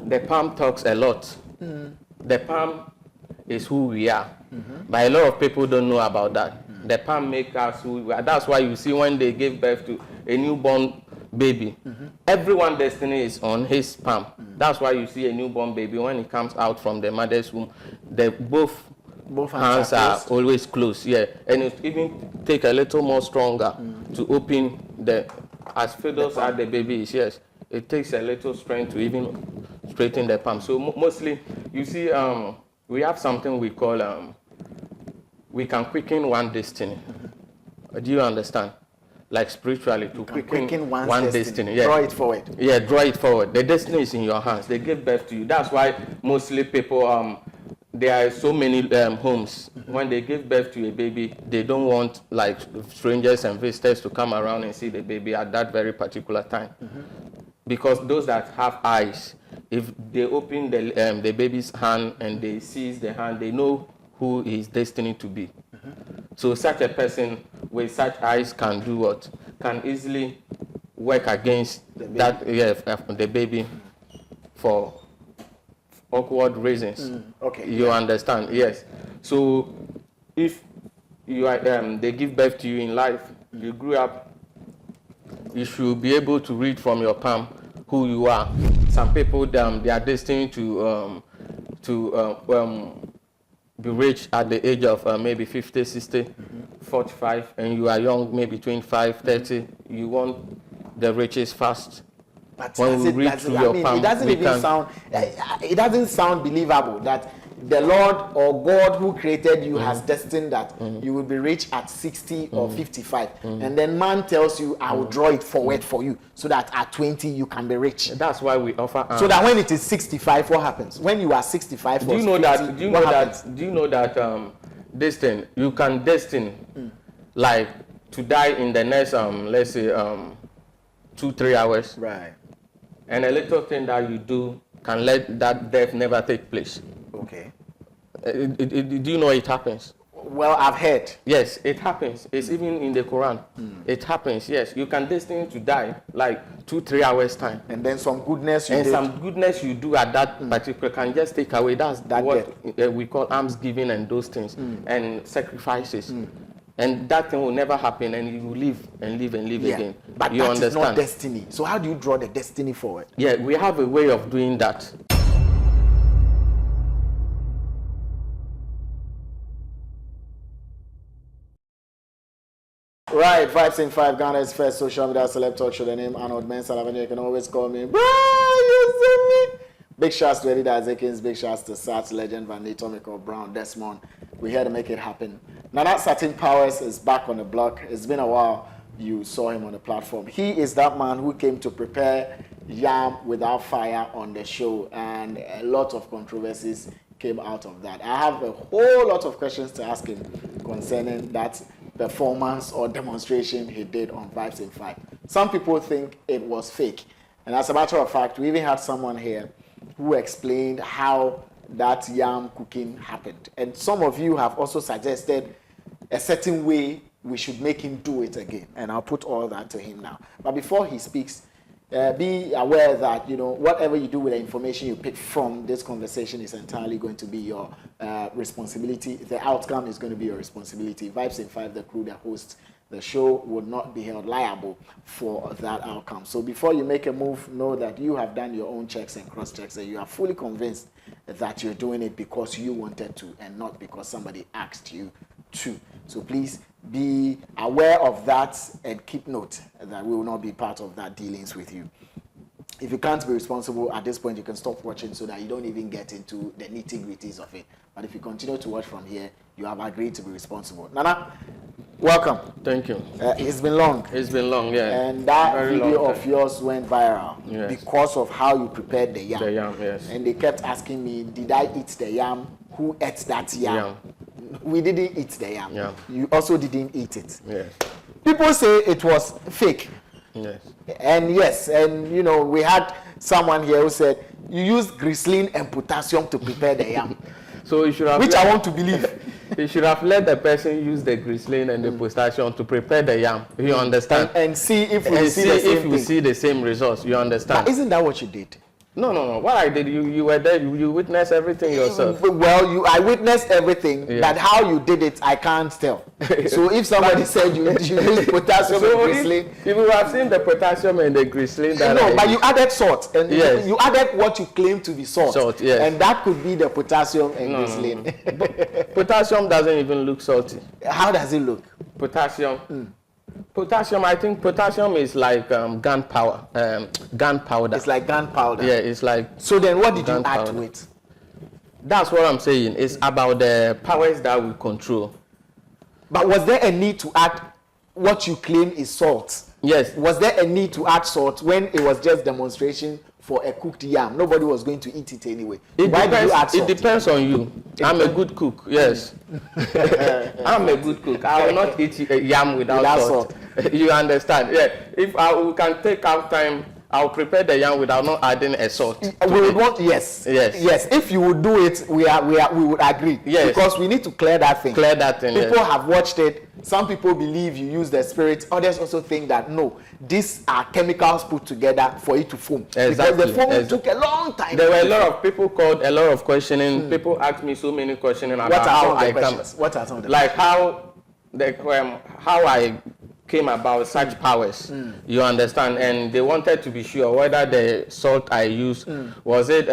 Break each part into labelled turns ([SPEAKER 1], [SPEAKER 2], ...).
[SPEAKER 1] the palm talks a lot. The palm is who we are. But a lot of people don't know about that. The palm makes us who we are. That's why you see when they give birth to a newborn baby, everyone's destiny is on his palm. That's why you see a newborn baby, when it comes out from the mother's womb, both hands are always closed. Yeah, and it even take a little more stronger to open as fiddles as the baby is. Yes, it takes a little strength to even straighten the palm. So mostly, you see, we have something we call we can quicken one destiny. Do you understand? Like spiritually, to quicken one destiny. Yeah.
[SPEAKER 2] Draw it forward.
[SPEAKER 1] Yeah, draw it forward. The destiny is in your hands. They give birth to you. That's why mostly people, there are so many homes. When they give birth to a baby, they don't want like strangers and visitors to come around and see the baby at that very particular time. Because those that have eyes, if they open the baby's hand and they seize the hand, they know who is destined to be. So such a person with such eyes can do what? Can easily work against the baby for awkward reasons.
[SPEAKER 2] Okay.
[SPEAKER 1] You understand? Yes. So if you are, they give birth to you in life, you grew up, you should be able to read from your palm who you are. Some people, they are destined to be rich at the age of maybe 50, 60, 45, and you are young, maybe 25, 30. You want the riches fast.
[SPEAKER 2] But
[SPEAKER 1] when we read through your palm,
[SPEAKER 2] it doesn't even sound. It doesn't sound believable that the Lord or God who created you has destined that you will be rich at 60 or 55, and then man tells you, "I will draw it forward for you, so that at 20 you can be rich."
[SPEAKER 1] That's why we offer.
[SPEAKER 2] So that when it is 65, what happens? When you are 65,
[SPEAKER 1] do you know 50, that? Do you know that? Do you know that? Destiny, you can destine like to die in the next let's say 2-3 hours.
[SPEAKER 2] Right.
[SPEAKER 1] And a little thing that you do can let that death never take place.
[SPEAKER 2] Okay.
[SPEAKER 1] Do you know it happens?
[SPEAKER 2] Well, I've heard.
[SPEAKER 1] Yes, it happens. It's even in the Quran. It happens, yes. You can destine to die like 2-3 hours time.
[SPEAKER 2] And then some goodness
[SPEAKER 1] you do at that particular can just take away. That's what we call alms giving and those things and sacrifices. And that thing will never happen, and you will live and live and live again.
[SPEAKER 2] But you understand? Is not destiny. So how do you draw the destiny forward?
[SPEAKER 1] Yeah, we have a way of doing that.
[SPEAKER 2] Right, 5 in 5, Ghana's first social media celeb talk show. The name Arnold, Elavanyo. You can always call me, bro, you see me. Big shouts to Eddie Azekins, big shouts to Sats, Legend, Van Tomiko, Brown, Desmond. We're here to make it happen. Now that Satin Powers is back on the block. It's been a while you saw him on the platform. He is that man who came to prepare yam without fire on the show, and a lot of controversies came out of that. I have a whole lot of questions to ask him concerning that performance or demonstration he did on 5 in 5. Some people think it was fake. And as a matter of fact, we even had someone here who explained how that yam cooking happened. And some of you have also suggested a certain way we should make him do it again. And I'll put all that to him now. But before he speaks, be aware that, you know, whatever you do with the information you pick from this conversation is entirely going to be your responsibility. The outcome is going to be your responsibility. Vibes in 5, the crew, the hosts, the show would not be held liable for that outcome. So before you make a move, know that you have done your own checks and cross-checks, and you are fully convinced that you're doing it because you wanted to and not because somebody asked you to. So please be aware of that and keep note that we will not be part of that dealings with you. If you can't be responsible at this point, you can stop watching so that you don't even get into the nitty-gritties of it. But if you continue to watch from here, you have agreed to be responsible. Nana, welcome.
[SPEAKER 1] Thank you.
[SPEAKER 2] It's been long.
[SPEAKER 1] It's been long, yeah.
[SPEAKER 2] And that video of yours went viral because of how you prepared the yam.
[SPEAKER 1] The yam, yes.
[SPEAKER 2] And they kept asking me, did I eat the yam? Who ate that yam? We didn't eat the yam.
[SPEAKER 1] Yeah.
[SPEAKER 2] You also didn't eat it.
[SPEAKER 1] Yes.
[SPEAKER 2] People say it was fake.
[SPEAKER 1] Yes.
[SPEAKER 2] And yes, and you know, we had someone here who said you used glycerin and potassium to prepare the yam.
[SPEAKER 1] So you should have
[SPEAKER 2] I want to believe.
[SPEAKER 1] You should have let the person use the glycerin and the potassium to prepare the yam. You understand?
[SPEAKER 2] And see if we see the same
[SPEAKER 1] results. You understand?
[SPEAKER 2] But isn't that what you did?
[SPEAKER 1] No. What I did, you were there. You witnessed everything yourself.
[SPEAKER 2] Well, I witnessed everything, but how you did it, I can't tell. So if somebody said you used potassium and glycerin,
[SPEAKER 1] you have seen the potassium and the glycerin.
[SPEAKER 2] But you added salt, and you added what you claim to be salt.
[SPEAKER 1] Salt, yes.
[SPEAKER 2] And that could be the potassium and glycerin.
[SPEAKER 1] Potassium doesn't even look salty.
[SPEAKER 2] How does it look?
[SPEAKER 1] Potassium. Potassium, I think potassium is like gunpowder. Gunpowder.
[SPEAKER 2] It's like gunpowder.
[SPEAKER 1] Yeah, it's like.
[SPEAKER 2] So then, what did you add to it?
[SPEAKER 1] That's what I'm saying. It's about the powers that we control.
[SPEAKER 2] But was there a need to add what you claim is salt?
[SPEAKER 1] Yes.
[SPEAKER 2] Was there a need to add salt when it was just demonstration for a cooked yam? Nobody was going to eat it anyway. Why did you add salt?
[SPEAKER 1] It depends on you. I'm a good cook. Yes. I'm a good cook. I will not eat yam without salt. You understand? Yeah. If we can take our time, I'll prepare the yam without not adding a salt.
[SPEAKER 2] We would want yes. If you would do it, we would agree.
[SPEAKER 1] Yes.
[SPEAKER 2] Because we need to clear that thing. People
[SPEAKER 1] yes.
[SPEAKER 2] have watched it. Some people believe you use the spirit. Others also think that no, these are chemicals put together for it to foam.
[SPEAKER 1] Exactly.
[SPEAKER 2] Because the foam took a long time.
[SPEAKER 1] There were a lot of people called, a lot of questioning. People asked me so many questions about how I come.
[SPEAKER 2] What are some of the
[SPEAKER 1] like how I came about such powers, you understand, and they wanted to be sure whether the salt I used was it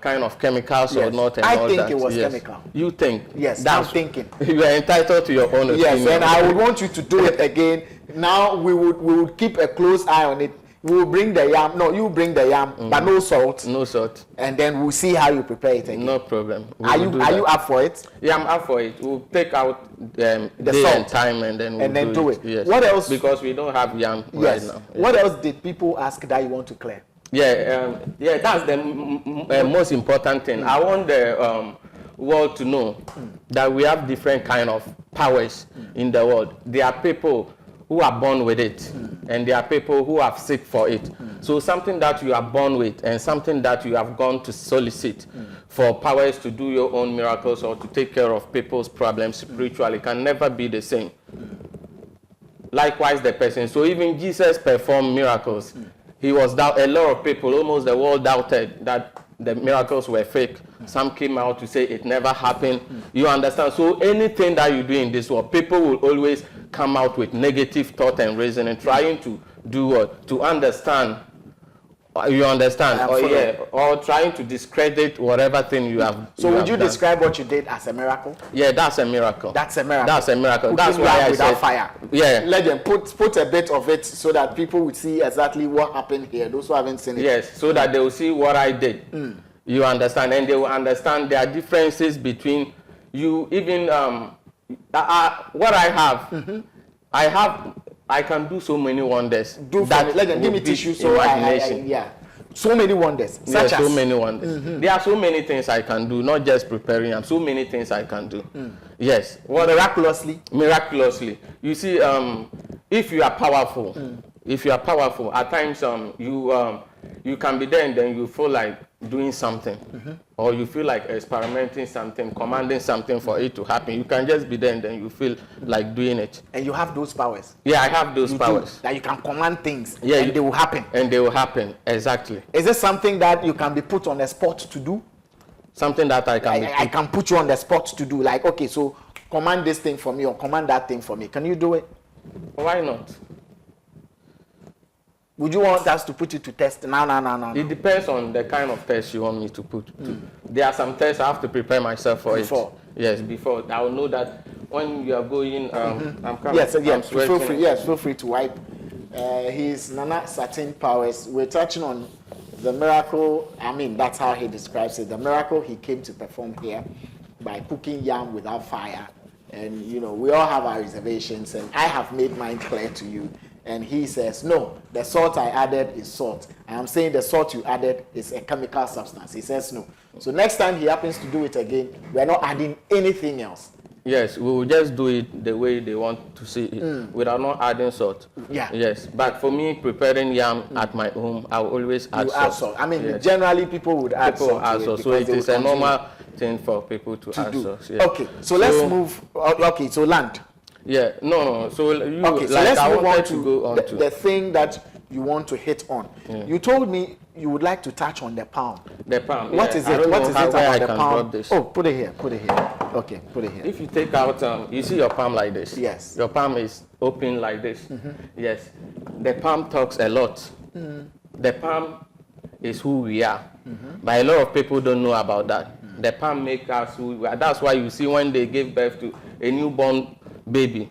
[SPEAKER 1] kind of chemicals or not. And
[SPEAKER 2] I think it was chemical.
[SPEAKER 1] You think?
[SPEAKER 2] Yes, I'm thinking.
[SPEAKER 1] You are entitled to your own opinion.
[SPEAKER 2] Yes, and I would want you to do it again. Now we would keep a close eye on it. We will bring the yam. No, you bring the yam, but no salt.
[SPEAKER 1] No salt.
[SPEAKER 2] And then we'll see how you prepare it again.
[SPEAKER 1] No problem.
[SPEAKER 2] Are you up for it?
[SPEAKER 1] Yeah, I'm up for it. We'll take out the
[SPEAKER 2] salt
[SPEAKER 1] and time and then
[SPEAKER 2] do it.
[SPEAKER 1] Yes.
[SPEAKER 2] What else?
[SPEAKER 1] Because we don't have yam right now. Yes.
[SPEAKER 2] What else did people ask that you want to clear?
[SPEAKER 1] Yeah, that's the most important thing. I want the world to know that we have different kind of powers in the world. There are people who are born with it, and there are people who have seek for it. So something that you are born with and something that you have gone to solicit for powers to do your own miracles or to take care of people's problems spiritually can never be the same. Likewise the person. So even Jesus performed miracles. He was a lot of people, almost the world doubted that the miracles were fake. Some came out to say it never happened. You understand? So anything that you do in this world, people will always come out with negative thought and reasoning, trying to do what? To understand. You understand? Or trying to discredit whatever thing you have.
[SPEAKER 2] So would you describe what you did as a miracle?
[SPEAKER 1] Yeah, that's a miracle.
[SPEAKER 2] That's a miracle.
[SPEAKER 1] That's a miracle.
[SPEAKER 2] That's why I said fire.
[SPEAKER 1] Yeah.
[SPEAKER 2] Let them put a bit of it so that people would see exactly what happened here. Those who haven't seen it.
[SPEAKER 1] Yes, so that they will see what I did. You understand, and they will understand there are differences between you. Even what I have, I can do so many wonders.
[SPEAKER 2] Let them give me tissue. So so many wonders. Such as
[SPEAKER 1] so many wonders. There are so many things I can do, not just preparing. And so many things I can do. Yes.
[SPEAKER 2] Miraculously.
[SPEAKER 1] Miraculously. You see, if you are powerful, at times you can be there and then you feel like doing something, or you feel like experimenting something, commanding something for it to happen. You can just be there and then you feel like doing it.
[SPEAKER 2] And you have those powers.
[SPEAKER 1] Yeah, I have those powers.
[SPEAKER 2] That you can command things, and they will happen.
[SPEAKER 1] And they will happen, exactly.
[SPEAKER 2] Is it something that you can be put on the spot to do?
[SPEAKER 1] Something that I
[SPEAKER 2] can put you on the spot to do. Like, okay, so command this thing for me or command that thing for me. Can you do it?
[SPEAKER 1] Why not?
[SPEAKER 2] Would you want us to put it to test? No.
[SPEAKER 1] It depends on the kind of test you want me to put. There are some tests I have to prepare myself for
[SPEAKER 2] before.
[SPEAKER 1] Yes, before. I will know that when you are going, I'm coming.
[SPEAKER 2] Yes, feel free. Yes, feel free to wipe. He's Nana Satin Powers. We're touching on the miracle. I mean, that's how he describes it. The miracle he came to perform here by cooking yam without fire. And, you know, we all have our reservations, and I have made mine clear to you. And he says, no, the salt I added is salt. I am saying the salt you added is a chemical substance. He says no. So next time he happens to do it again, we are not adding anything else.
[SPEAKER 1] Yes, we will just do it the way they want to see it, without not adding salt.
[SPEAKER 2] Yeah.
[SPEAKER 1] Yes, but for me, preparing yam at my home, I will always add salt.
[SPEAKER 2] I mean, generally people would add salt.
[SPEAKER 1] So it is a normal thing for people to add salt. Yeah.
[SPEAKER 2] Okay, so let's move. Okay, so land.
[SPEAKER 1] Yeah, no. So you,
[SPEAKER 2] okay, so let's
[SPEAKER 1] I
[SPEAKER 2] move on
[SPEAKER 1] to go on
[SPEAKER 2] the thing that you want to hit on. You told me you would like to touch on the palm.
[SPEAKER 1] The palm.
[SPEAKER 2] What is it? What is it about the palm?
[SPEAKER 1] This.
[SPEAKER 2] Oh, put it here. Put it here. Okay, put it here.
[SPEAKER 1] If you take out, you see your palm like this.
[SPEAKER 2] Yes.
[SPEAKER 1] Your palm is open like this. Yes. The palm talks a lot. The palm is who we are. But a lot of people don't know about that. The palm makes us who we are. That's why you see when they give birth to a newborn baby,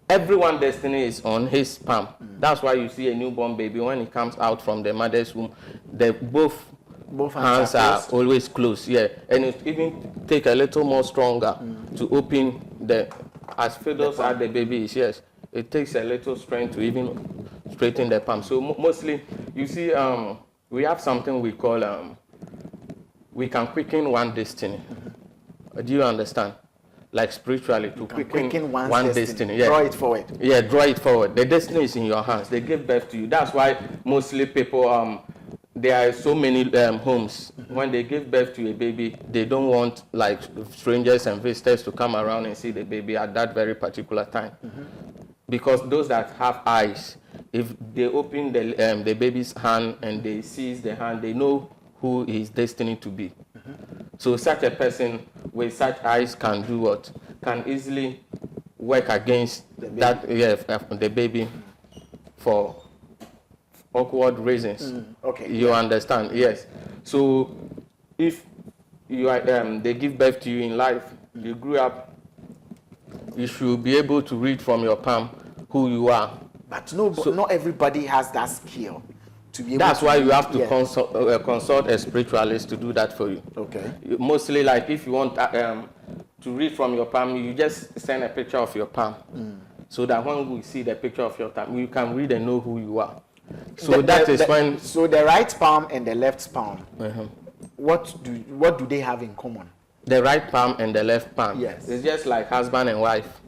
[SPEAKER 1] everyone's destiny is on his palm. That's why you see a newborn baby, when it comes out from the mother's womb, both hands are always closed. Yeah, and it even take a little more stronger to open as fiddles as the baby is. Yes, it takes a little strength to even straighten the palm. So mostly, you see, we have something we call we can quicken one destiny. Do you understand? Like spiritually, to quicken one destiny. Yeah.
[SPEAKER 2] Draw it forward.
[SPEAKER 1] Yeah, draw it forward. The destiny is in your hands. They give birth to you. That's why mostly people, there are so many homes. When they give birth to a baby, they don't want like strangers and visitors to come around and see the baby at that very particular time. Because those that have eyes, if they open the baby's hand and they seize the hand, they know who is destined to be. So such a person with such eyes can do what? Can easily work against the baby for awkward reasons.
[SPEAKER 2] Okay.
[SPEAKER 1] You understand? Yes. So if you are, they give birth to you in life, you grew up, you should be able to read from your palm who you are.
[SPEAKER 2] But not everybody has that skill.
[SPEAKER 1] That's why you have to consult a spiritualist to do that for you.
[SPEAKER 2] Okay.
[SPEAKER 1] Mostly, like if you want to read from your palm, you just send a picture of your palm, so that when we see the picture of your palm, you can read and know who you are. So So
[SPEAKER 2] the right palm and the left palm, what do they have in common?
[SPEAKER 1] The right palm and the left palm.
[SPEAKER 2] Yes.
[SPEAKER 1] It's just like husband and wife.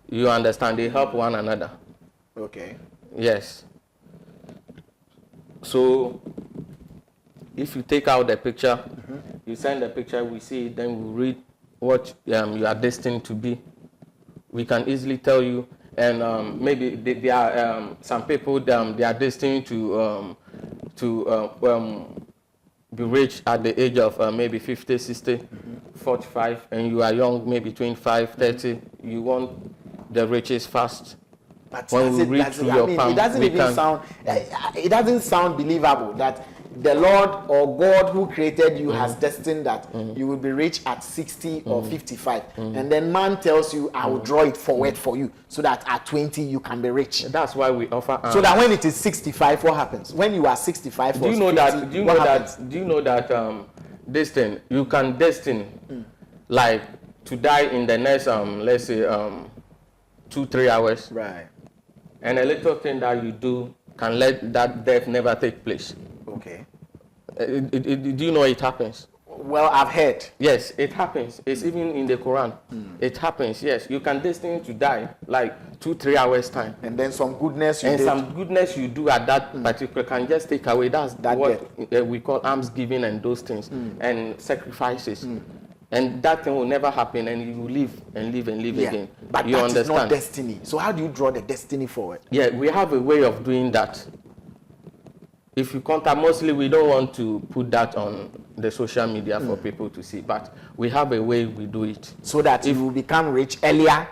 [SPEAKER 1] You understand? They help one another.
[SPEAKER 2] Okay.
[SPEAKER 1] Yes. So, if you take out the picture, you send the picture, we see it, then we read what you are destined to be. We can easily tell you, and maybe there are some people, they are destined to be rich at the age of maybe 50, 60, 45, and you are young, maybe 25, 30, you want the riches fast.
[SPEAKER 2] But
[SPEAKER 1] when we read through your palm,
[SPEAKER 2] it doesn't sound believable that the Lord or God who created you has destined that you will be rich at 60 or 55. And then man tells you, I will draw it forward for you so that at 20 you can be rich.
[SPEAKER 1] That's why we offer
[SPEAKER 2] so that when it is 65, what happens? When you are 65
[SPEAKER 1] do you know 50, do you know that this thing, you can destine like to die in the next let's say 2-3 hours.
[SPEAKER 2] Right.
[SPEAKER 1] And a little thing that you do can let that death never take place.
[SPEAKER 2] Okay.
[SPEAKER 1] Do you know it happens?
[SPEAKER 2] Well, I've heard.
[SPEAKER 1] Yes, it happens. It's even in the Quran. It happens, yes. You can destine to die like 2-3 hours time.
[SPEAKER 2] And then some goodness
[SPEAKER 1] you do at that particular can just take away. That's what we call alms giving and those things and sacrifices. And that thing will never happen, and you will live and live and live again.
[SPEAKER 2] But
[SPEAKER 1] you
[SPEAKER 2] that is not destiny. So how do you draw the destiny forward?
[SPEAKER 1] Yeah, we have a way of doing that. If you contact, mostly we don't want to put that on the social media for people to see, but we have a way we do it.
[SPEAKER 2] So that you will become rich earlier?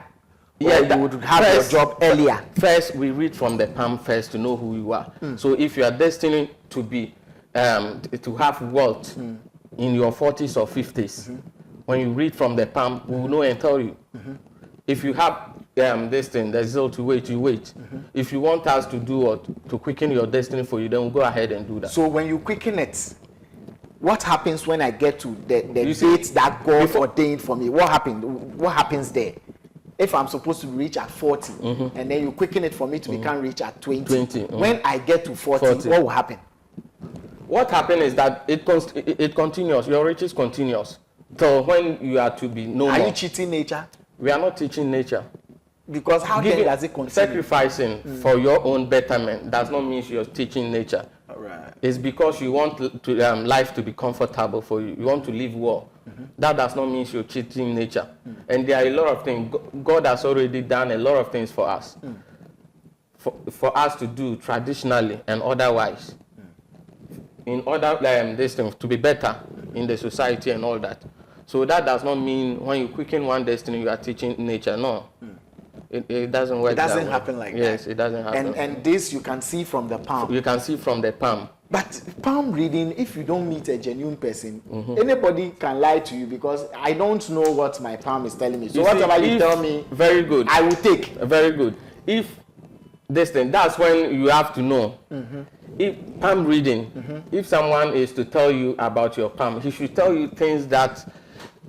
[SPEAKER 2] Yeah, you would have your job earlier.
[SPEAKER 1] First, we read from the palm first to know who you are. So if you are destined to be, to have wealth in your 40s or 50s, when you read from the palm, we will know and tell you. If you have this thing, the zeal to wait, you wait. If you want us to do what, to quicken your destiny for you, then we'll go ahead and do that.
[SPEAKER 2] So when you quicken it, what happens when I get to the date that God ordained for me? What happens there? If I'm supposed to reach at 40, and then you quicken it for me to become rich at 20, when I get to 40, what will happen?
[SPEAKER 1] What happens is that it continues, your riches continues. So when you are to be no more.
[SPEAKER 2] Are you cheating nature?
[SPEAKER 1] We are not teaching nature.
[SPEAKER 2] Because how then does it continue?
[SPEAKER 1] Sacrificing for your own betterment does not mean you're teaching nature.
[SPEAKER 2] Right.
[SPEAKER 1] It's because you want life to be comfortable for you. You want to live well. That does not mean you're cheating nature. And there are a lot of things. God has already done a lot of things for us. for us to do traditionally and otherwise, in order this thing to be better in the society and all that. So that does not mean when you quicken one destiny, you are teaching nature. No, it doesn't work.
[SPEAKER 2] It doesn't happen like that.
[SPEAKER 1] Yes, it doesn't happen.
[SPEAKER 2] And this you can see from the palm.
[SPEAKER 1] You can see from the palm.
[SPEAKER 2] But palm reading, if you don't meet a genuine person, anybody can lie to you because I don't know what my palm is telling me. So whatever you tell me,
[SPEAKER 1] very good,
[SPEAKER 2] I will take.
[SPEAKER 1] Very good. If this thing, that's when you have to know. If palm reading, if someone is to tell you about your palm, he should tell you things that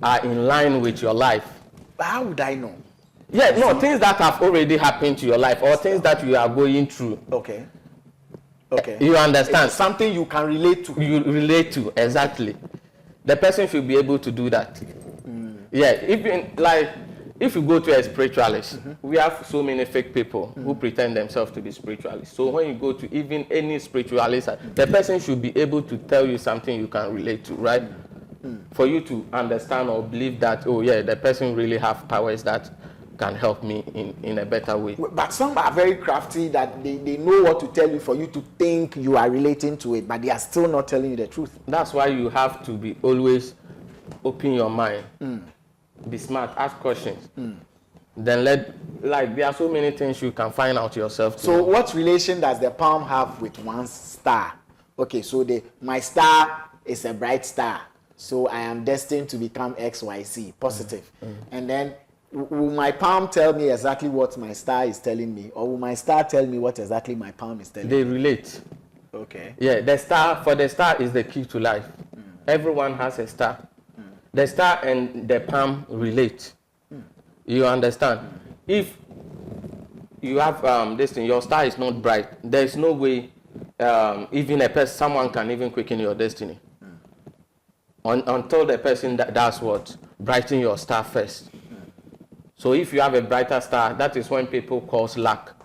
[SPEAKER 1] are in line with your life.
[SPEAKER 2] But how would I know?
[SPEAKER 1] Yeah, no, things that have already happened to your life or things that you are going through.
[SPEAKER 2] Okay. Okay.
[SPEAKER 1] You understand?
[SPEAKER 2] It's something you can relate to.
[SPEAKER 1] You relate to, exactly. The person should be able to do that. Yeah, if you go to a spiritualist, we have so many fake people who pretend themselves to be spiritualists. So when you go to even any spiritualist, the person should be able to tell you something you can relate to, right? For you to understand or believe that, oh yeah, the person really have powers that can help me in a better way.
[SPEAKER 2] But some are very crafty that they know what to tell you for you to think you are relating to it, but they are still not telling you the truth.
[SPEAKER 1] That's why you have to be always open your mind. Be smart, ask questions. Then there are so many things you can find out yourself.
[SPEAKER 2] So what relation does the palm have with one's star? Okay, so my star is a bright star. So I am destined to become XYZ, positive. And then will my palm tell me exactly what my star is telling me, or will my star tell me what exactly my palm is telling me?
[SPEAKER 1] They relate.
[SPEAKER 2] Okay.
[SPEAKER 1] Yeah, the star is the key to life. Everyone has a star. The star and the palm relate. You understand? If you have this thing, your star is not bright, there is no way even someone can even quicken your destiny. Until the person does what? Brighten your star first. So if you have a brighter star, that is when people cause luck.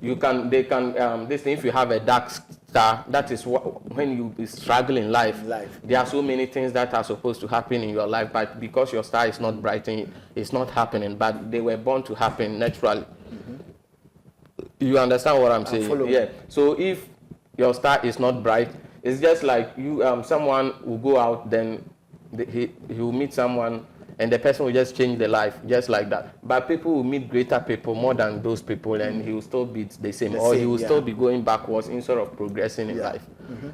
[SPEAKER 1] If you have a dark star, that is when you struggle in life. There are so many things that are supposed to happen in your life, but because your star is not brightening, it's not happening. But they were born to happen naturally. You understand what I'm saying? Yeah. So if your star is not bright, it's just like you. Someone will go out, then he will meet someone, and the person will just change their life, just like that. But people will meet greater people more than those people, and he will still be the same, he will still be going backwards instead of progressing in life.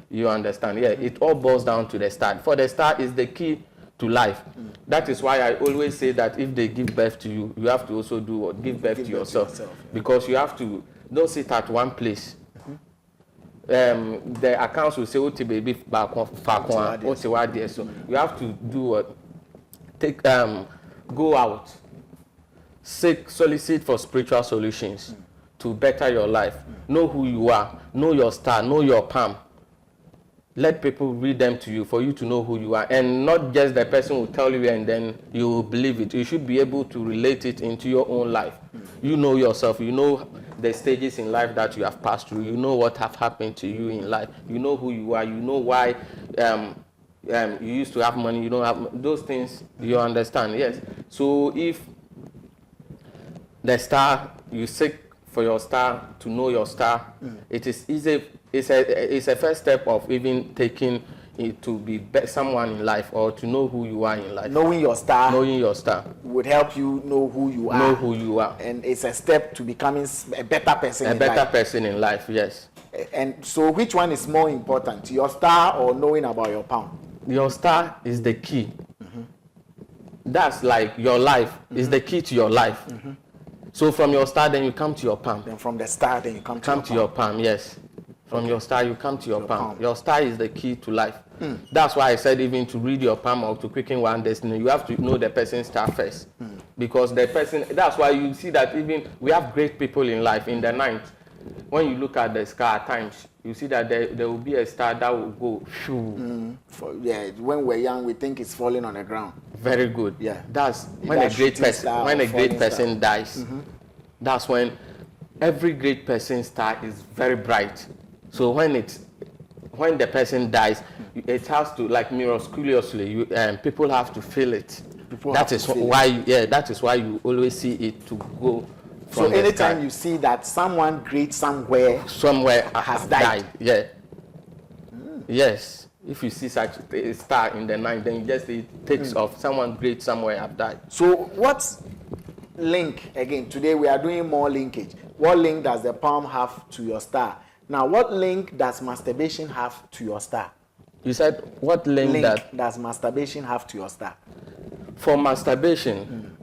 [SPEAKER 1] You understand? Yeah, it all boils down to the start. For the start is the key to life. That is why I always say that if they give birth to you, you have to also do what? Give birth to yourself. Because you have to, don't sit at one place. The accounts will say, "Oti baby, so you have to do what? Go out, solicit for spiritual solutions to better your life. Know who you are, know your star, know your palm. Let people read them to you for you to know who you are, and not just the person will tell you and then you will believe it. You should be able to relate it into your own life. You know yourself, you know the stages in life that you have passed through, you know what have happened to you in life, you know who you are, you know why you used to have money, you don't have those things, you understand. Yes. So if the star, you seek for your star, to know your star, it is easy. It's a first step of even taking it to be someone in life, or to know who you are in life.
[SPEAKER 2] Knowing your star would help you know who you are.
[SPEAKER 1] Know who you are.
[SPEAKER 2] And it's a step to becoming a better person in life.
[SPEAKER 1] A better person in life, yes.
[SPEAKER 2] And so which one is more important, your star or knowing about your palm?
[SPEAKER 1] Your star is the key. That's like your life is the key to your life. So from your star, then you come to your palm.
[SPEAKER 2] Then from the star, then you come to
[SPEAKER 1] your palm, yes. From your star, you come to your palm. Your star is the key to life. That's why I said even to read your palm or to quicken one destiny, you have to know the person's star first. Because the person, that's why you see that even we have great people in life. In the night, when you look at the sky at times, you see that there will be a star that will go.
[SPEAKER 2] When we're young, we think it's falling on the ground.
[SPEAKER 1] Very good.
[SPEAKER 2] Yeah.
[SPEAKER 1] That's when a great person dies. That's when every great person's star is very bright. So when the person dies, it has to, like miraculously, people have to feel it. That is why you always see it to go
[SPEAKER 2] So anytime you see that someone great somewhere
[SPEAKER 1] has died. Yeah. Yes. If you see such a star in the night, then it takes off. Someone great somewhere have died.
[SPEAKER 2] So what link, again, today we are doing more linkage. What link does the palm have to your star? Now, what link does masturbation have to your star?
[SPEAKER 1] You said what link
[SPEAKER 2] does masturbation have to your star?
[SPEAKER 1] For masturbation,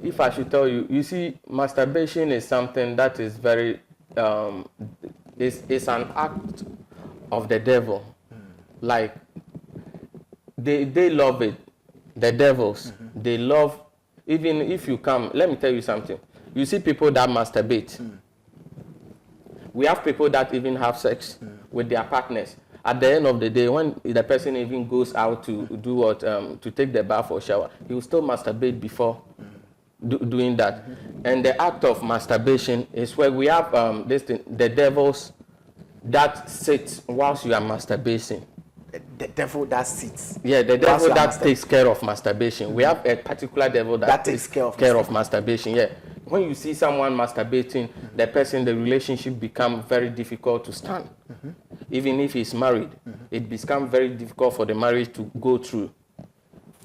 [SPEAKER 1] if I should tell you, you see, masturbation is something that is very, it's an act of the devil. Like, they love it. The devils, they love, even if you come, let me tell you something. You see people that masturbate. We have people that even have sex with their partners. At the end of the day, when the person even goes out to do what, to take the bath or shower, he will still masturbate before doing that. And the act of masturbation is where we have the devils that sit whilst you are masturbating.
[SPEAKER 2] The devil that sits.
[SPEAKER 1] Yeah, the devil that takes care of masturbation. We have a particular devil that takes care of masturbation. Yeah. When you see someone masturbating, the relationship becomes very difficult to stand. Even if he's married, it becomes very difficult for the marriage to go through.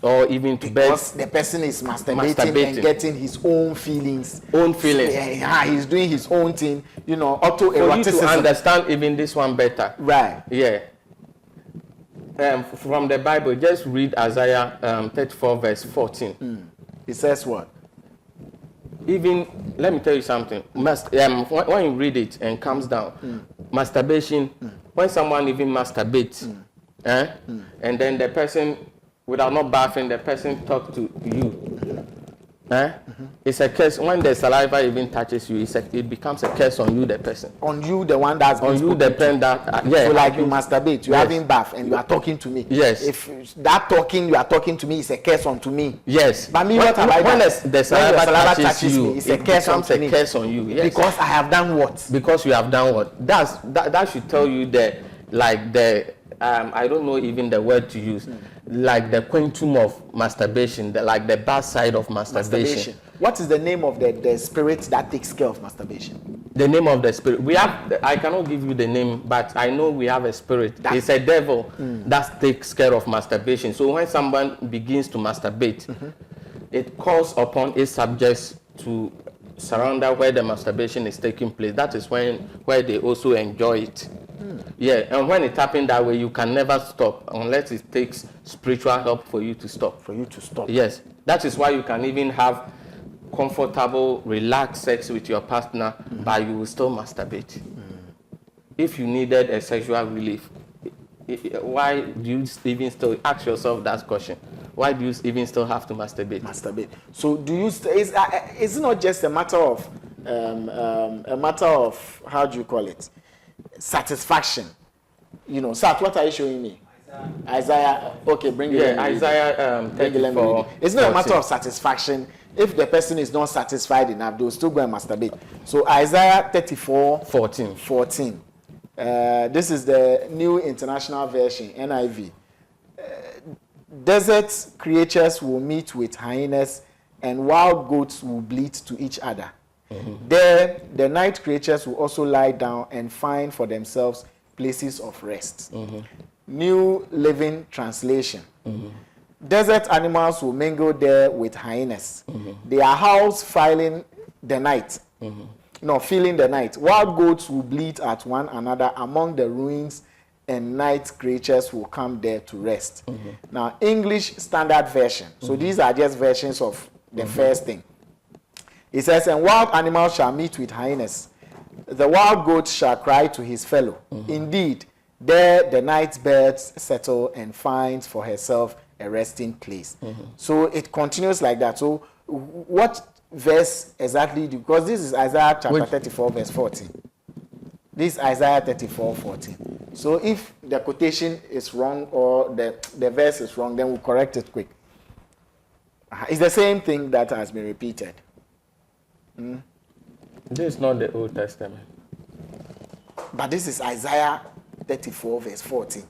[SPEAKER 1] Or even to bed. Because
[SPEAKER 2] the person is masturbating and getting his own feelings. Yeah, he's doing his own thing. You know, autoeroticism.
[SPEAKER 1] For you to understand even this one better.
[SPEAKER 2] Right.
[SPEAKER 1] Yeah. From the Bible, just read Isaiah 34 verse 14.
[SPEAKER 2] It says what?
[SPEAKER 1] Even, let me tell you something. When you read it and comes down, masturbation, when someone even masturbates, and then the person, without not bathing, the person talks to you, it's a curse. When the saliva even touches you, it becomes a curse on you, the person.
[SPEAKER 2] On you, the one that's
[SPEAKER 1] on you, the person that
[SPEAKER 2] so like you masturbate, you having bath, and you are talking to me.
[SPEAKER 1] Yes.
[SPEAKER 2] If that talking you are talking to me is a curse unto me.
[SPEAKER 1] Yes.
[SPEAKER 2] But me, what have I done?
[SPEAKER 1] When the saliva touches you,
[SPEAKER 2] it's a curse unto me.
[SPEAKER 1] Curse on you. Yes.
[SPEAKER 2] Because I have done what?
[SPEAKER 1] Because you have done what? That should tell you I don't know even the word to use. Like the quantum of masturbation, like the bad side of masturbation.
[SPEAKER 2] What is the name of the spirit that takes care of masturbation?
[SPEAKER 1] The name of the spirit. I cannot give you the name, but I know we have a spirit. It's a devil that takes care of masturbation. So when someone begins to masturbate, it calls upon its subjects to surround where the masturbation is taking place. That is where they also enjoy it. Yeah, and when it happens that way, you can never stop unless it takes spiritual help for you to stop. Yes, that is why you can even have comfortable, relaxed sex with your partner, but you will still masturbate. If you needed a sexual relief, why do you even still ask yourself that question? Why do you even still have to masturbate?
[SPEAKER 2] So do you? Is it not just a matter of how do you call it? Satisfaction. You know, Sat, what are you showing me? Isaiah. Okay, bring it.
[SPEAKER 1] Yeah, Isaiah 34.
[SPEAKER 2] It's not a matter of satisfaction. If the person is not satisfied enough, they'll still go and masturbate. So Isaiah 34:14. This is the New International Version, NIV. Desert creatures will meet with hyenas, and wild goats will bleat to each other. There, the night creatures will also lie down and find for themselves places of rest. New Living Translation. Desert animals will mingle there with hyenas. They are housed filling the night. Filling the night. Wild goats will bleat at one another among the ruins, and night creatures will come there to rest. Now, English Standard Version. So these are just versions of the first thing. It says, and wild animals shall meet with hyenas. The wild goat shall cry to his fellow. Indeed, there the night birds settle and finds for herself a resting place. So it continues like that. So what verse exactly? Because this is Isaiah chapter 34 verse 14. This is Isaiah 34:14. So if the quotation is wrong or the verse is wrong, then we'll correct it quick. It's the same thing that has been repeated.
[SPEAKER 1] This is not the Old Testament.
[SPEAKER 2] But this is Isaiah 34 verse 14.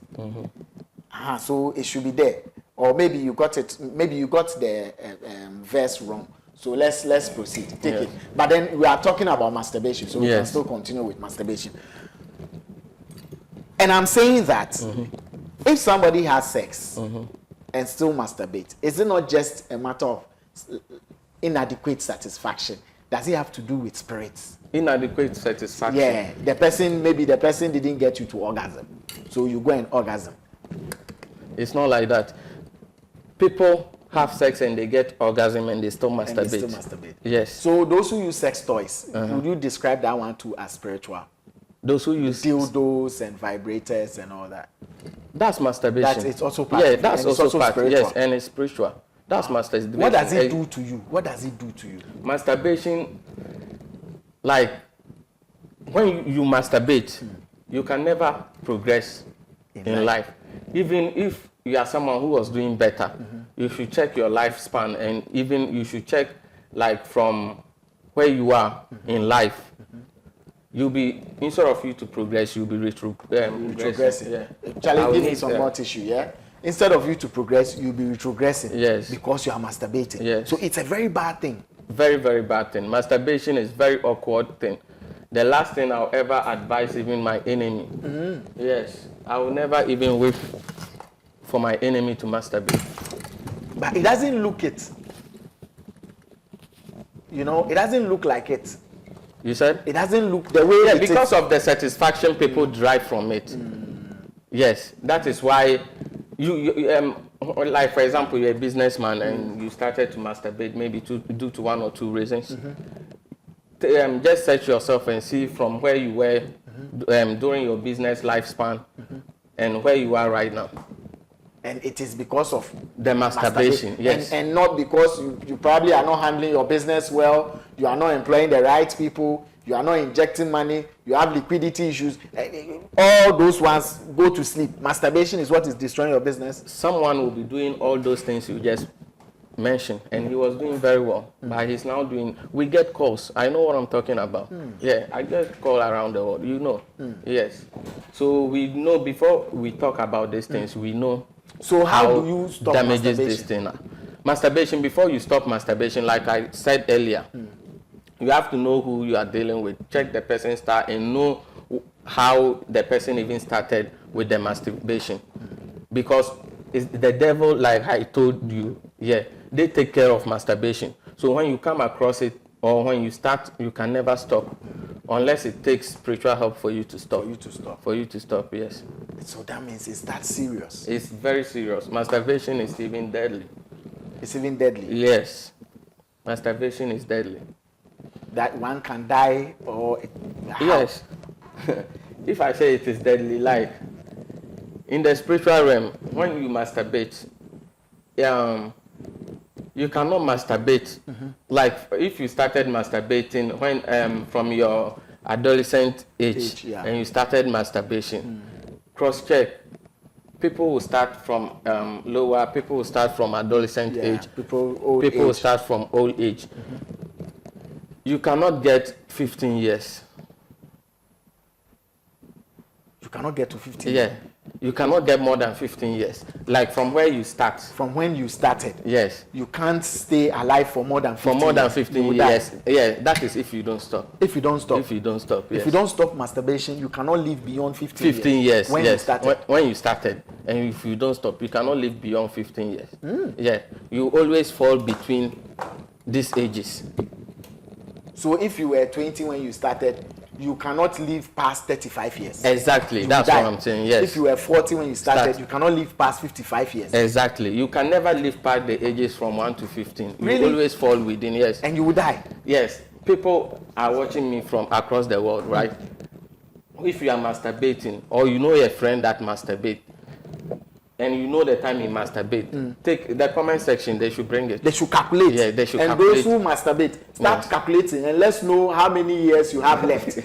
[SPEAKER 2] So it should be there. Or maybe you got it. Maybe you got the verse wrong. So let's proceed. Take
[SPEAKER 1] Yes.
[SPEAKER 2] it. But then we are talking about masturbation, so we can
[SPEAKER 1] Yes.
[SPEAKER 2] still continue with masturbation. And I'm saying that if somebody has sex and still masturbate, is it not just a matter of inadequate satisfaction? Does it have to do with spirits?
[SPEAKER 1] Inadequate satisfaction.
[SPEAKER 2] Yeah, maybe the person didn't get you to orgasm, so you go and orgasm.
[SPEAKER 1] It's not like that. People have sex and they get orgasm and they still masturbate.
[SPEAKER 2] And they still masturbate.
[SPEAKER 1] Yes.
[SPEAKER 2] So those who use sex toys, would you describe that one too as spiritual?
[SPEAKER 1] Those who use
[SPEAKER 2] dildos and vibrators and all that.
[SPEAKER 1] That's masturbation.
[SPEAKER 2] That's it's also part.
[SPEAKER 1] Yeah, that's also part.
[SPEAKER 2] Spiritual.
[SPEAKER 1] Yes, and it's spiritual. That's masturbation.
[SPEAKER 2] What does it do to you? What does it do to you?
[SPEAKER 1] Masturbation, like when you masturbate, you can never progress in life. Even if you are someone who was doing better, you should check your lifespan, and even you should check like from where you are in life. You'll be, instead of you to progress, you'll be retrogressing.
[SPEAKER 2] Yeah. Charlie, give me some more tissue, yeah? Instead of you to progress, you'll be retrogressing.
[SPEAKER 1] Yes.
[SPEAKER 2] Because you are masturbating.
[SPEAKER 1] Yes.
[SPEAKER 2] So it's a very bad thing.
[SPEAKER 1] Very, very bad thing. Masturbation is very awkward thing. The last thing I'll ever advise even my enemy. Yes. I will never even wait for my enemy to masturbate.
[SPEAKER 2] But it doesn't look it. You know, it doesn't look like it.
[SPEAKER 1] You said?
[SPEAKER 2] It doesn't look the way
[SPEAKER 1] yeah,
[SPEAKER 2] it
[SPEAKER 1] because
[SPEAKER 2] is.
[SPEAKER 1] of the satisfaction people derive from it. Yes, that is why you like for example, you're a businessman and you started to masturbate maybe due to one or two reasons. Just search yourself and see from where you were during your business lifespan and where you are right now.
[SPEAKER 2] And it is because of
[SPEAKER 1] the masturbation, yes.
[SPEAKER 2] And not because you probably are not handling your business well, you are not employing the right people, you are not injecting money, you have liquidity issues. All those ones go to sleep. Masturbation is what is destroying your business.
[SPEAKER 1] Someone will be doing all those things you just mentioned, and he was doing very well. But he's now doing, we get calls. I know what I'm talking about. Yeah, I get calls around the world, you know. Yes. So we know before we talk about these things, we know.
[SPEAKER 2] So how do you stop
[SPEAKER 1] damages
[SPEAKER 2] masturbation?
[SPEAKER 1] This thing. Masturbation, before you stop masturbation, like I said earlier, you have to know who you are dealing with. Check the person's start and know how the person even started with the masturbation. Because it's the devil, like I told you, yeah, they take care of masturbation. So when you come across it or when you start, you can never stop. Unless it takes spiritual help for you to stop. For you to stop, yes.
[SPEAKER 2] So that means it's that serious.
[SPEAKER 1] It's very serious. Masturbation is even deadly.
[SPEAKER 2] It's even deadly.
[SPEAKER 1] Yes. Masturbation is deadly.
[SPEAKER 2] That one can die or...
[SPEAKER 1] Yes. If I say it is deadly, like in the spiritual realm, when you masturbate, you cannot masturbate. Like if you started masturbating when from your adolescent age and you started masturbation, cross-check. People will start from lower, people will start from adolescent age, people will start from old age. You cannot get 15 years.
[SPEAKER 2] You cannot get to 15
[SPEAKER 1] years? Yeah. You cannot get more than 15 years. Like from where you start.
[SPEAKER 2] From when you started?
[SPEAKER 1] Yes.
[SPEAKER 2] You can't stay alive for more than 15 years.
[SPEAKER 1] For more than 15 years. Yeah, that is if you don't stop.
[SPEAKER 2] If you don't stop?
[SPEAKER 1] If you don't stop, yes.
[SPEAKER 2] If you don't stop masturbation, you cannot live beyond 15 years.
[SPEAKER 1] 15 years,
[SPEAKER 2] when
[SPEAKER 1] yes.
[SPEAKER 2] You started.
[SPEAKER 1] When you started. And if you don't stop, you cannot live beyond 15 years. Yeah. You always fall between these ages.
[SPEAKER 2] So if you were 20 when you started, you cannot live past 35 years.
[SPEAKER 1] Exactly. That's what I'm saying, yes.
[SPEAKER 2] If you were 40 when you started, you cannot live past 55 years.
[SPEAKER 1] Exactly. You can never live past the ages from 1 to 15.
[SPEAKER 2] Really?
[SPEAKER 1] You always fall within, yes.
[SPEAKER 2] And you will die?
[SPEAKER 1] Yes. People are watching me from across the world, right? If you are masturbating, or you know a friend that masturbates, and you know the time he masturbate, take the comment section, they should bring it.
[SPEAKER 2] They should calculate.
[SPEAKER 1] Yeah, they should
[SPEAKER 2] calculate. And those who masturbate, start calculating and let's know how many years you have left.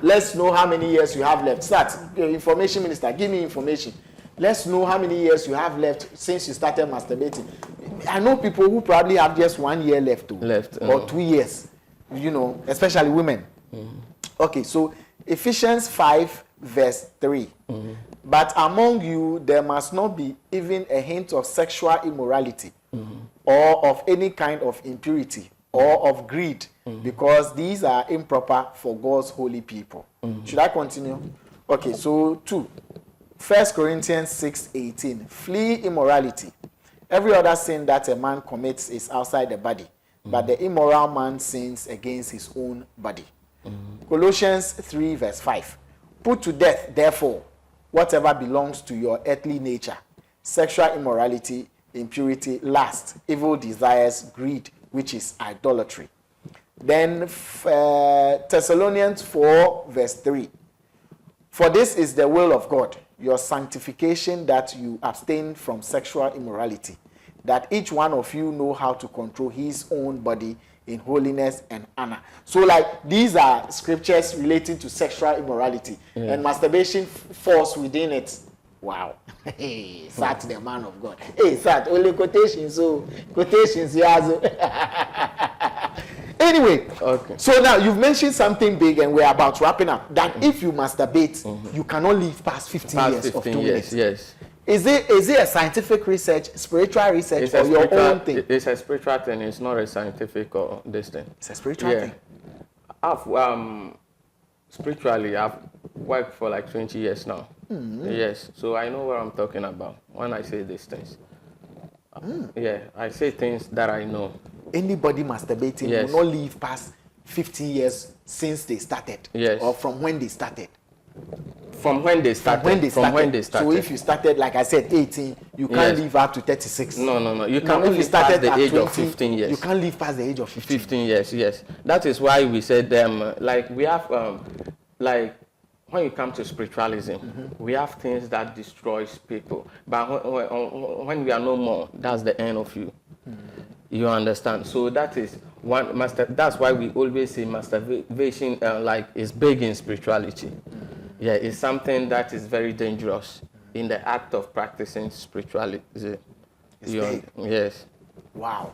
[SPEAKER 2] Let's know how many years you have left. Start. Information minister, give me information. Let's know how many years you have left since you started masturbating. I know people who probably have just 1 year left. Or 2 years. You know, especially women. Okay, so Ephesians 5 verse 3. But among you, there must not be even a hint of sexual immorality, or of any kind of impurity or of greed, because these are improper for God's holy people. Should I continue? Okay, so 2. 1 Corinthians 6:18. Flee immorality. Every other sin that a man commits is outside the body, but the immoral man sins against his own body. Colossians 3 verse 5. Put to death, therefore, whatever belongs to your earthly nature: sexual immorality, impurity, lust, evil desires, greed, which is idolatry. Then Thessalonians 4 verse 3. For this is the will of God, your sanctification, that you abstain from sexual immorality, that each one of you know how to control his own body in holiness and honor. So, like, these are scriptures relating to sexual immorality, and masturbation falls within it. Wow. Hey, Sat, the man of God. Hey, Sat, only quotations, so quotations, yeah. Anyway, okay. So now you've mentioned something big, and we're about wrapping up. That if you masturbate, you cannot live past 15 years of doing it. Yes. Is it a scientific research, spiritual research,
[SPEAKER 1] it's
[SPEAKER 2] or your own thing?
[SPEAKER 1] It's a spiritual thing. It's not a scientific or this thing.
[SPEAKER 2] It's a spiritual thing.
[SPEAKER 1] Spiritually, I've worked for like 20 years now. Yes, so I know what I'm talking about when I say these things. Yeah, I say things that I know.
[SPEAKER 2] Anybody masturbating will not live past 15 years since they started, or from when they started. From when they started. So if you started, like I said, 18, you can't live up to 36.
[SPEAKER 1] No. You can't live past the age of 15 years.
[SPEAKER 2] You can't live past the age of 15.
[SPEAKER 1] 15 years, yes. That is why we said like we have, like when you come to spiritualism, we have things that destroys people. But when we are no more, that's the end of you. You understand? So that is one that's why we always say masturbation like is big in spirituality. Yeah, it's something that is very dangerous in the act of practicing spirituality. Yes.
[SPEAKER 2] Wow.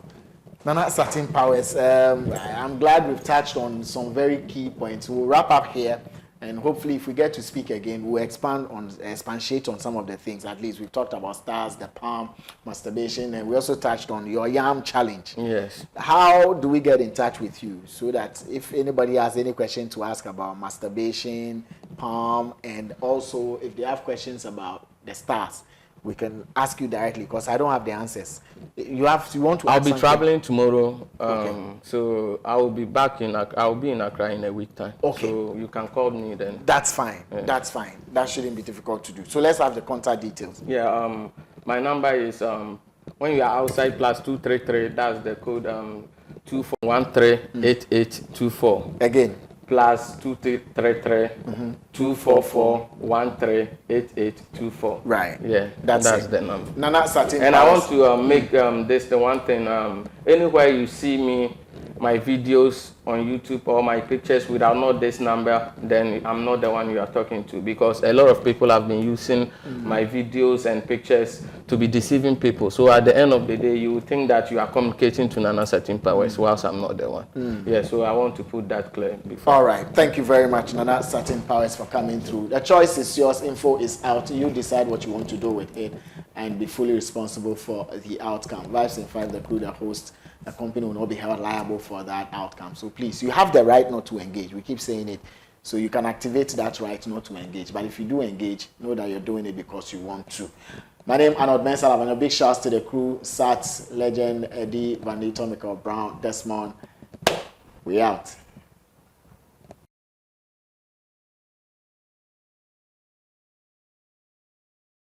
[SPEAKER 2] Nana Satin Powers, I'm glad we've touched on some very key points. We'll wrap up here, and hopefully if we get to speak again, we'll expatiate on some of the things. At least we've talked about stars, the palm, masturbation, and we also touched on your yam challenge.
[SPEAKER 1] Yes.
[SPEAKER 2] How do we get in touch with you so that if anybody has any question to ask about masturbation, palm, and also if they have questions about the stars, we can ask you directly, because I don't have the answers. You want to.
[SPEAKER 1] I'll be traveling tomorrow, so I will be back I'll be in Accra in a week time. Okay. So you can call me then.
[SPEAKER 2] That's fine. Yeah. That's fine. That shouldn't be difficult to do. So let's have the contact details.
[SPEAKER 1] Yeah. My number is when you are outside +233. That's the code 24138824.
[SPEAKER 2] Again.
[SPEAKER 1] +233 244138824.
[SPEAKER 2] Right.
[SPEAKER 1] Yeah, that's the number.
[SPEAKER 2] Nana Satin.
[SPEAKER 1] And I want to make this the one thing. Anywhere you see me, my videos on YouTube or my pictures without not this number, then I'm not the one you are talking to, because a lot of people have been using my videos and pictures to be deceiving people. So at the end of the day, you would think that you are communicating to Nana Satin Powers, whilst I'm not the one. Yeah, so I want to put that clear before.
[SPEAKER 2] All right. Thank you very much, Nana Satin Powers, for coming through. The choice is yours. Info is out. You decide what you want to do with it and be fully responsible for the outcome. Vibes in 5, the crew, the host, the company will not be held liable for that outcome. So please, you have the right not to engage. We keep saying it. So you can activate that right not to engage. But if you do engage, know that you're doing it because you want to. My name is Arnold, Elavanyo. Big shouts to the crew, Sats, Legend, Eddie, Van Tomiko, Brown, Desmond. We out.